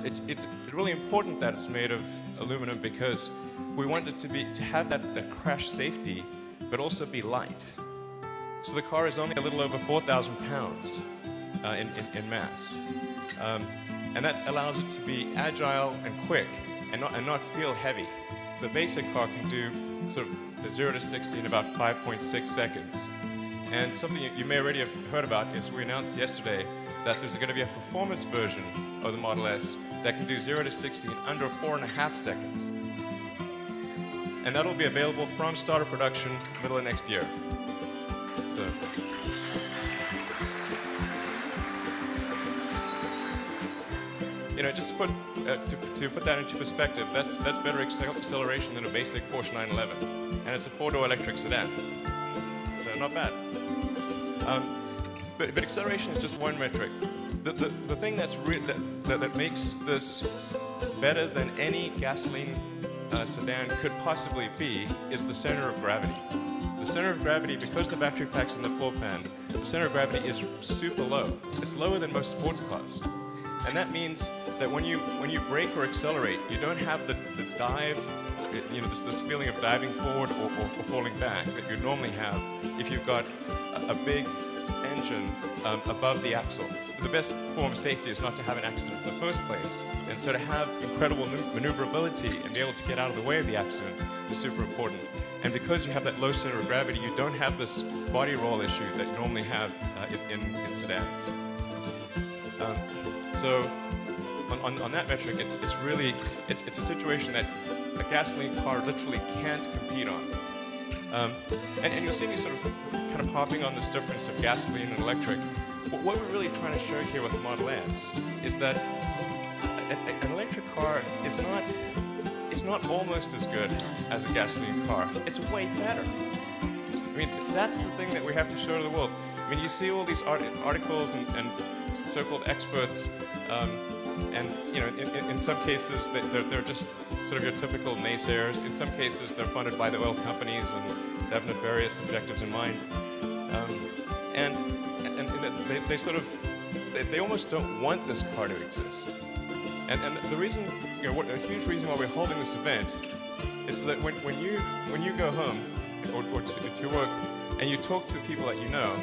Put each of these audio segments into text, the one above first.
It's really important that it's made of aluminum because we want it to have that crash safety, but also be light. So the car is only a little over 4,000 pounds in mass. And that allows it to be agile and quick and not feel heavy. The basic car can do sort of 0 to 60 in about 5.6 seconds. And something you may already have heard about is we announced yesterday that there's going to be a performance version of the Model S that can do 0 to 60 in under 4.5 seconds. And that'll be available from start of production middle of next year. So. You know, just to put that into perspective, that's better acceleration than a basic Porsche 911, and it's a 4-door electric sedan, so not bad. But acceleration is just one metric. The thing that makes this better than any gasoline sedan could possibly be is the center of gravity. The center of gravity, because the battery pack's in the floor pan, the center of gravity is super low. It's lower than most sports cars. And that means that when you brake or accelerate, you don't have the dive, you know, this feeling of diving forward or falling back that you normally have if you've got a big engine above the axle. The best form of safety is not to have an accident in the first place. And so to have incredible maneuverability and be able to get out of the way of the accident is super important. And because you have that low center of gravity, you don't have this body roll issue that you normally have in sedans. So on that metric, it's a situation that a gasoline car literally can't compete on. And you'll see me sort of kind of hopping on this difference of gasoline and electric. What we're really trying to show here with the Model S is that an electric car is not almost as good as a gasoline car. It's way better. I mean, that's the thing that we have to show to the world. I mean, you see all these articles and so-called experts, and you know, in some cases they're just sort of your typical naysayers. In some cases they're funded by the oil companies and they have nefarious objectives in mind, and they almost don't want this car to exist. And the reason, you know, a huge reason why we're holding this event is that when you go home or to work and you talk to people that you know,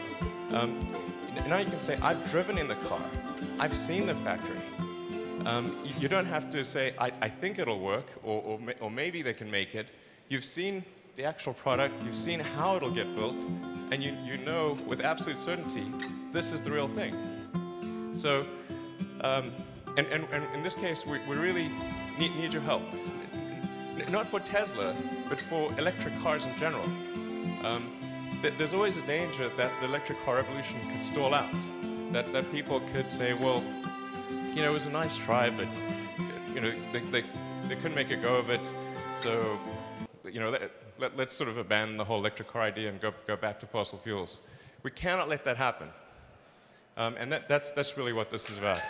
now you can say, I've driven in the car, I've seen the factory. You don't have to say, I think it'll work, or maybe they can make it. You've seen the actual product, you've seen how it'll get built, and you know with absolute certainty, this is the real thing. So, and in this case, we really need your help. Not for Tesla, but for electric cars in general. There's always a danger that the electric car revolution could stall out. That people could say, well, you know, it was a nice try, but you know, they couldn't make a go of it. So, you know, let's sort of abandon the whole electric car idea and go back to fossil fuels. We cannot let that happen. And that's really what this is about.